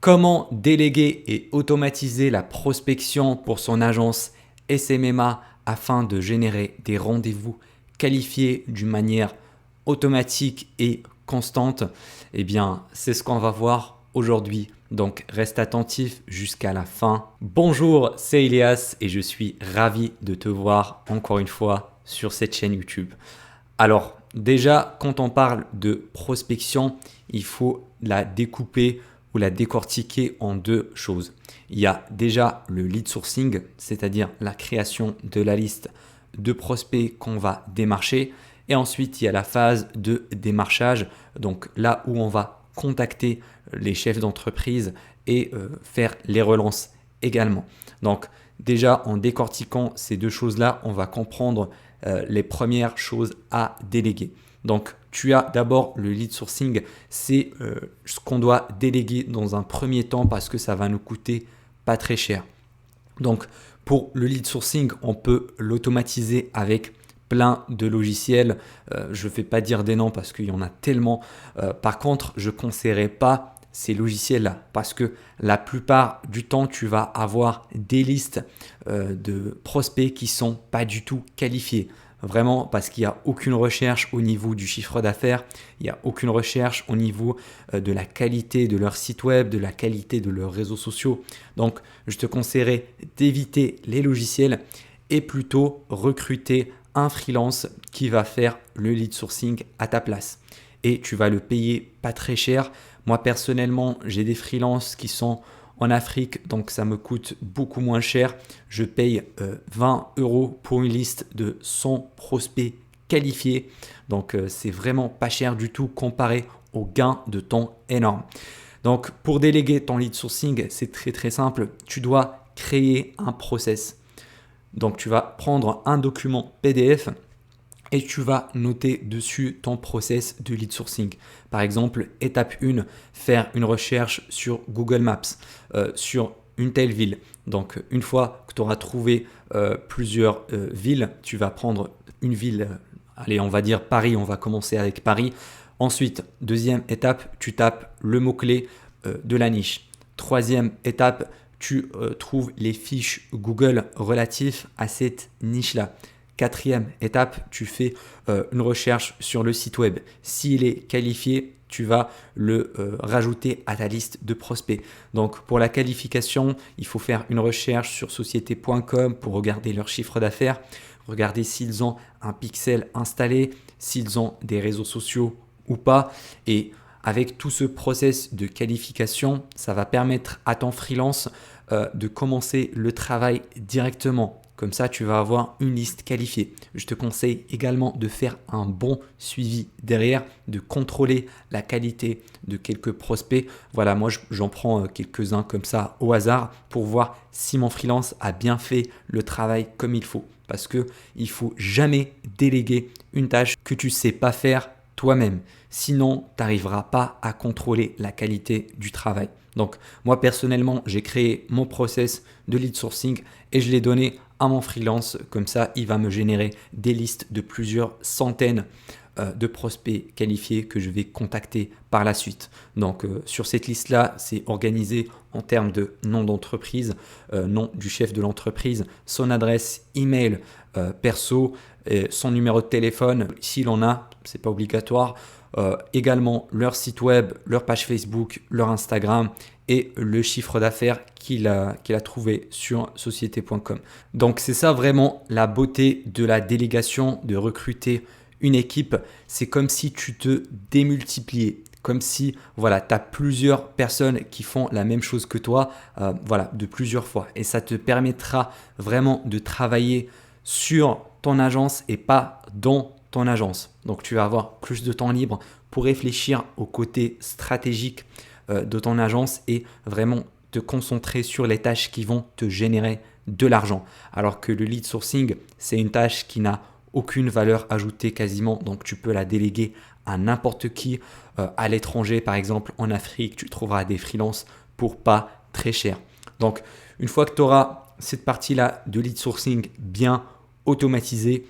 Comment déléguer et automatiser la prospection pour son agence SMMA afin de générer des rendez-vous qualifiés d'une manière automatique et constante? Eh bien, c'est ce qu'on va voir aujourd'hui. Donc, reste attentif jusqu'à la fin. Bonjour, c'est Elias et je suis ravi de te voir encore une fois sur cette chaîne YouTube. Alors, déjà, quand on parle de prospection, il faut la découper ou la décortiquer en deux choses. Il y a déjà le lead sourcing, c'est-à-dire la création de la liste de prospects qu'on va démarcher. Et ensuite, il y a la phase de démarchage, donc là où on va contacter les chefs d'entreprise et faire les relances également. Donc déjà, en décortiquant ces deux choses-là, on va comprendre les premières choses à déléguer. Donc, tu as d'abord le lead sourcing, c'est ce qu'on doit déléguer dans un premier temps parce que ça va nous coûter pas très cher. Donc, pour le lead sourcing, on peut l'automatiser avec plein de logiciels. Je ne vais pas dire des noms parce qu'il y en a tellement. Par contre, je ne conseillerais pas ces logiciels-là parce que la plupart du temps, tu vas avoir des listes de prospects qui ne sont pas du tout qualifiés. Vraiment parce qu'il n'y a aucune recherche au niveau du chiffre d'affaires, il n'y a aucune recherche au niveau de la qualité de leur site web, de la qualité de leurs réseaux sociaux. Donc, je te conseillerais d'éviter les logiciels et plutôt recruter un freelance qui va faire le lead sourcing à ta place. Et tu vas le payer pas très cher. Moi, personnellement, j'ai des freelances qui sont en Afrique, donc ça me coûte beaucoup moins cher. Je paye 20 € pour une liste de 100 prospects qualifiés. Donc, c'est vraiment pas cher du tout comparé au gain de temps énorme. Donc, pour déléguer ton lead sourcing, c'est très simple. Tu dois créer un process. Donc, tu vas prendre un document PDF et tu vas noter dessus ton process de lead sourcing. Par exemple, étape 1, faire une recherche sur Google Maps, sur une telle ville. Donc, une fois que tu auras trouvé plusieurs villes, tu vas prendre une ville, allez, on va dire Paris, on va commencer avec Paris. Ensuite, deuxième étape, tu tapes le mot-clé de la niche. Troisième étape, tu trouves les fiches Google relatifs à cette niche-là. Quatrième étape, tu fais une recherche sur le site web. S'il est qualifié, tu vas le rajouter à ta liste de prospects. Donc, pour la qualification, il faut faire une recherche sur société.com pour regarder leur chiffre d'affaires, regarder s'ils ont un pixel installé, s'ils ont des réseaux sociaux ou pas. Et avec tout ce process de qualification, ça va permettre à ton freelance de commencer le travail directement. Comme ça, tu vas avoir une liste qualifiée. Je te conseille également de faire un bon suivi derrière, de contrôler la qualité de quelques prospects. Voilà, moi, j'en prends quelques-uns comme ça au hasard pour voir si mon freelance a bien fait le travail comme il faut. Parce qu'il ne faut jamais déléguer une tâche que tu ne sais pas faire toi-même. Sinon, tu n'arriveras pas à contrôler la qualité du travail. Donc, moi, personnellement, j'ai créé mon process de lead sourcing et je l'ai donné à mon freelance. Comme ça, il va me générer des listes de plusieurs centaines de prospects qualifiés que je vais contacter par la suite. Donc, sur cette liste-là, c'est organisé en termes de nom d'entreprise, nom du chef de l'entreprise, son adresse email perso, son numéro de téléphone, s'il en a, c'est pas obligatoire. Également leur site web, leur page Facebook, leur Instagram et le chiffre d'affaires qu'il a trouvé sur société.com. Donc c'est ça vraiment la beauté de la délégation, de recruter une équipe. C'est comme si tu te démultipliais, comme si voilà, tu as plusieurs personnes qui font la même chose que toi voilà, de plusieurs fois. Et ça te permettra vraiment de travailler sur ton agence et pas dans ton agence. Donc, tu vas avoir plus de temps libre pour réfléchir au côté stratégique de ton agence et vraiment te concentrer sur les tâches qui vont te générer de l'argent. Alors que le lead sourcing, c'est une tâche qui n'a aucune valeur ajoutée quasiment. Donc, tu peux la déléguer à n'importe qui. À l'étranger, par exemple, en Afrique, tu trouveras des freelances pour pas très cher. Donc, une fois que tu auras cette partie-là de lead sourcing bien automatisée,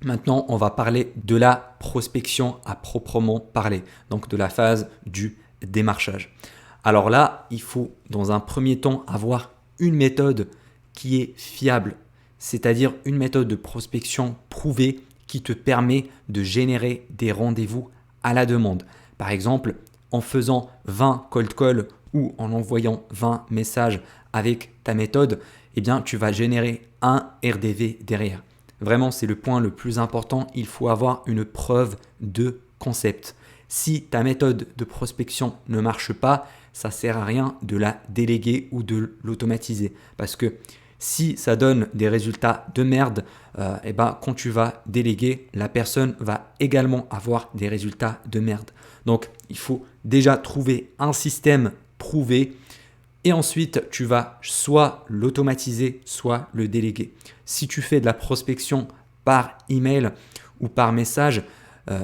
maintenant, on va parler de la prospection à proprement parler, donc de la phase du démarchage. Alors là, il faut dans un premier temps avoir une méthode qui est fiable, c'est-à-dire une méthode de prospection prouvée qui te permet de générer des rendez-vous à la demande. Par exemple, en faisant 20 cold calls ou en envoyant 20 messages avec ta méthode, eh bien, tu vas générer un RDV derrière. Vraiment, c'est le point le plus important. Il faut avoir une preuve de concept. Si ta méthode de prospection ne marche pas, ça ne sert à rien de la déléguer ou de l'automatiser. Parce que si ça donne des résultats de merde, eh ben, quand tu vas déléguer, la personne va également avoir des résultats de merde. Donc, il faut déjà trouver un système prouvé et ensuite, tu vas soit l'automatiser, soit le déléguer. Si tu fais de la prospection par email ou par message,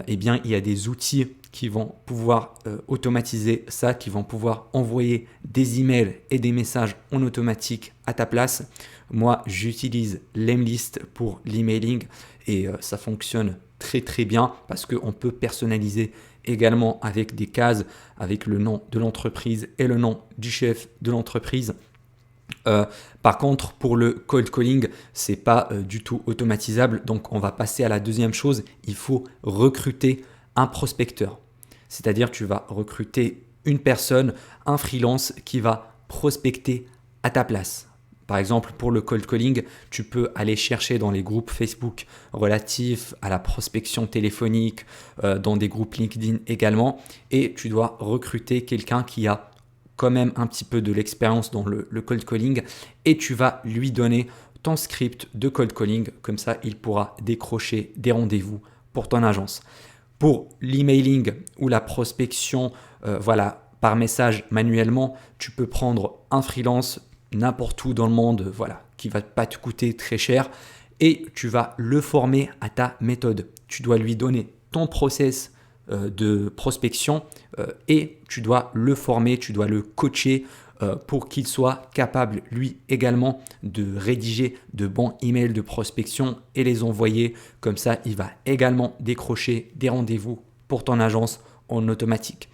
eh bien, il y a des outils qui vont pouvoir automatiser ça, qui vont pouvoir envoyer des emails et des messages en automatique à ta place. Moi, j'utilise Lemlist pour l'emailing et ça fonctionne très très bien parce qu'on peut personnaliser également avec des cases, avec le nom de l'entreprise et le nom du chef de l'entreprise. Par contre, pour le cold calling, c'est pas du tout automatisable. Donc, on va passer à la deuxième chose. Il faut recruter un prospecteur. C'est-à-dire, tu vas recruter une personne, un freelance qui va prospecter à ta place. Par exemple, pour le cold calling, tu peux aller chercher dans les groupes Facebook relatifs à la prospection téléphonique, dans des groupes LinkedIn également, et tu dois recruter quelqu'un qui a quand même un petit peu de l'expérience dans le cold calling et tu vas lui donner ton script de cold calling. Comme ça, il pourra décrocher des rendez-vous pour ton agence. Pour l'emailing ou la prospection par message manuellement, tu peux prendre un freelance n'importe où dans le monde qui ne va pas te coûter très cher et tu vas le former à ta méthode. Tu dois lui donner ton process de prospection et tu dois le former, tu dois le coacher pour qu'il soit capable lui également de rédiger de bons emails de prospection et les envoyer. Comme ça, il va également décrocher des rendez-vous pour ton agence en automatique.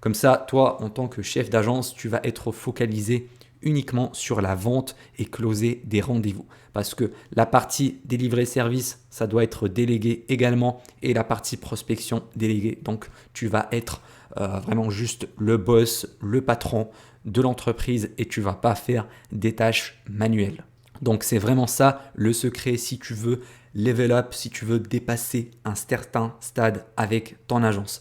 Comme ça, toi, en tant que chef d'agence, tu vas être focalisé uniquement sur la vente et closer des rendez-vous. Parce que la partie délivré service, ça doit être délégué également et la partie prospection déléguée. Donc, tu vas être vraiment juste le boss, le patron de l'entreprise et tu vas pas faire des tâches manuelles. Donc, c'est vraiment ça le secret si tu veux level up, si tu veux dépasser un certain stade avec ton agence.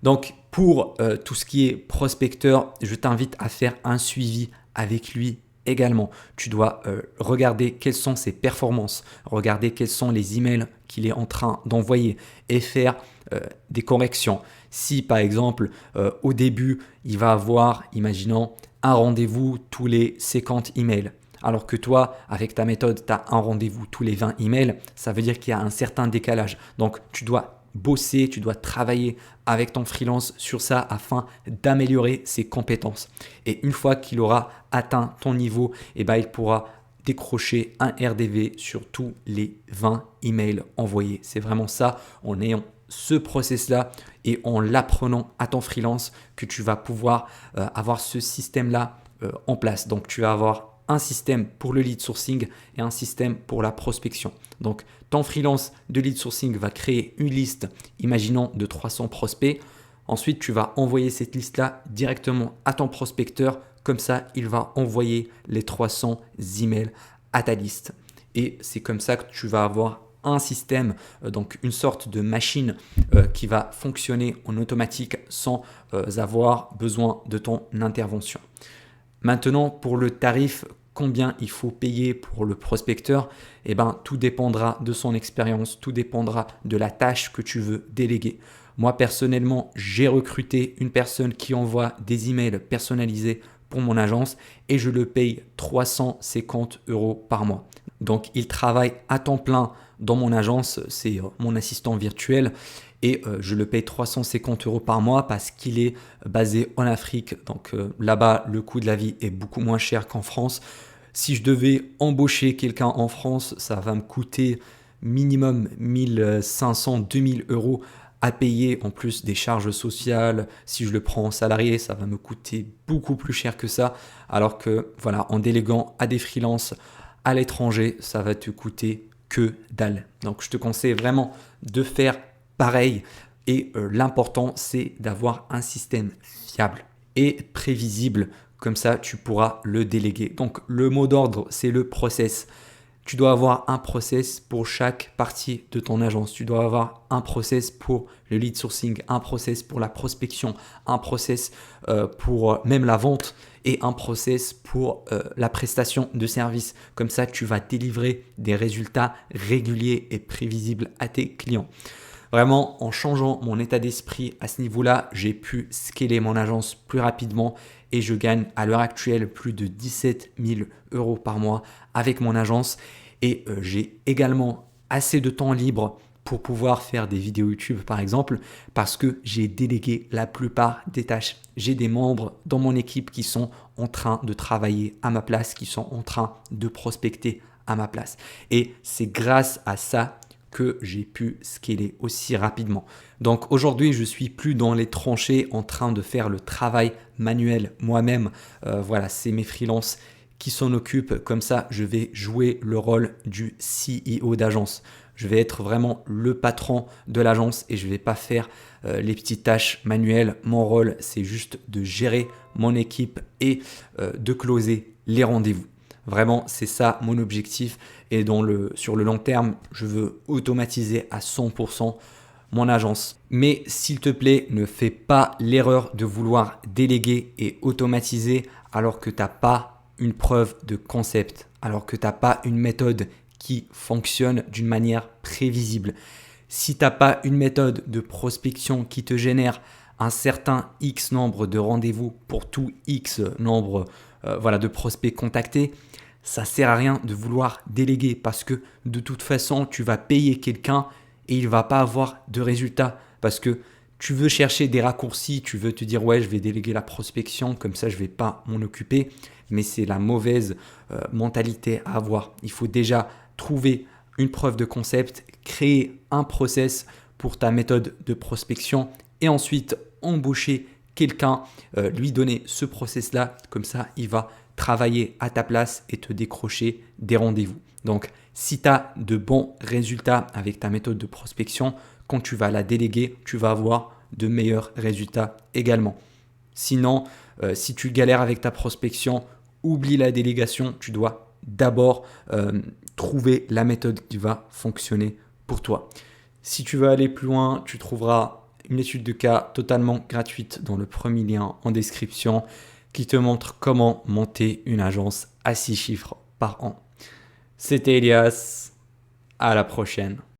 Donc, pour tout ce qui est prospecteur, je t'invite à faire un suivi avec lui également. Tu dois regarder quelles sont ses performances, regarder quels sont les emails qu'il est en train d'envoyer et faire des corrections. Si par exemple, au début, il va avoir, imaginons, un rendez-vous tous les 50 emails, alors que toi, avec ta méthode, tu as un rendez-vous tous les 20 emails, ça veut dire qu'il y a un certain décalage. Donc, tu dois bosser, tu dois travailler avec ton freelance sur ça afin d'améliorer ses compétences. Et une fois qu'il aura atteint ton niveau, il pourra décrocher un RDV sur tous les 20 emails envoyés. C'est vraiment ça, en ayant ce process-là et en l'apprenant à ton freelance que tu vas pouvoir avoir ce système-là en place. Donc, tu vas avoir un système pour le lead sourcing et un système pour la prospection. Donc, ton freelance de lead sourcing va créer une liste, imaginons, de 300 prospects. Ensuite, tu vas envoyer cette liste-là directement à ton prospecteur. Comme ça, il va envoyer les 300 emails à ta liste. Et c'est comme ça que tu vas avoir un système, donc une sorte de machine qui va fonctionner en automatique sans avoir besoin de ton intervention. Maintenant, pour le tarif, combien il faut payer pour le prospecteur, tout dépendra de son expérience, tout dépendra de la tâche que tu veux déléguer. Moi, personnellement, j'ai recruté une personne qui envoie des emails personnalisés pour mon agence et je le paye 350 € par mois. Donc, il travaille à temps plein dans mon agence, c'est mon assistant virtuel et je le paye 350 € par mois parce qu'il est basé en Afrique. Donc là-bas, le coût de la vie est beaucoup moins cher qu'en France. Si je devais embaucher quelqu'un en France, ça va me coûter minimum 1500-2000 € à payer en plus des charges sociales. Si je le prends en salarié, ça va me coûter beaucoup plus cher que ça. Alors que voilà, en déléguant à des freelances à l'étranger, ça va te coûter que dalle. Donc je te conseille vraiment de faire pareil. Et l'important, c'est d'avoir un système fiable et prévisible. Comme ça, tu pourras le déléguer. Donc le mot d'ordre, c'est le process. Tu dois avoir un process pour chaque partie de ton agence. Tu dois avoir un process pour le lead sourcing, un process pour la prospection, un process pour même la vente et un process pour la prestation de service. Comme ça, tu vas délivrer des résultats réguliers et prévisibles à tes clients. Vraiment, en changeant mon état d'esprit à ce niveau-là, j'ai pu scaler mon agence plus rapidement et je gagne à l'heure actuelle plus de 17 000 euros par mois avec mon agence. Et j'ai également assez de temps libre pour pouvoir faire des vidéos YouTube par exemple parce que j'ai délégué la plupart des tâches. J'ai des membres dans mon équipe qui sont en train de travailler à ma place, qui sont en train de prospecter à ma place. Et c'est grâce à ça que j'ai pu scaler aussi rapidement. Donc aujourd'hui, je suis plus dans les tranchées en train de faire le travail manuel moi-même. Voilà, c'est mes freelances qui s'en occupent. Comme ça, je vais jouer le rôle du CEO d'agence. Je vais être vraiment le patron de l'agence et je ne vais pas faire les petites tâches manuelles. Mon rôle, c'est juste de gérer mon équipe et de closer les rendez-vous. Vraiment, c'est ça mon objectif. Et sur le long terme, je veux automatiser à 100% mon agence. Mais s'il te plaît, ne fais pas l'erreur de vouloir déléguer et automatiser alors que tu n'as pas une preuve de concept, alors que tu n'as pas une méthode qui fonctionne d'une manière prévisible. Si tu n'as pas une méthode de prospection qui te génère un certain X nombre de rendez-vous pour tout X nombre de prospects contactés, ça sert à rien de vouloir déléguer parce que de toute façon, tu vas payer quelqu'un et il ne va pas avoir de résultat parce que tu veux chercher des raccourcis, tu veux te dire ouais, je vais déléguer la prospection, comme ça je ne vais pas m'en occuper, mais c'est la mauvaise mentalité à avoir. Il faut déjà trouver une preuve de concept, créer un process pour ta méthode de prospection et ensuite embaucher quelqu'un, lui donner ce process-là, comme ça il va travailler à ta place et te décrocher des rendez-vous. Donc, si tu as de bons résultats avec ta méthode de prospection, quand tu vas la déléguer, tu vas avoir de meilleurs résultats également. Sinon, si tu galères avec ta prospection, oublie la délégation. Tu dois d'abord trouver la méthode qui va fonctionner pour toi. Si tu veux aller plus loin, tu trouveras une étude de cas totalement gratuite dans le premier lien en description qui te montre comment monter une agence à 6 chiffres par an. C'était Elias, à la prochaine.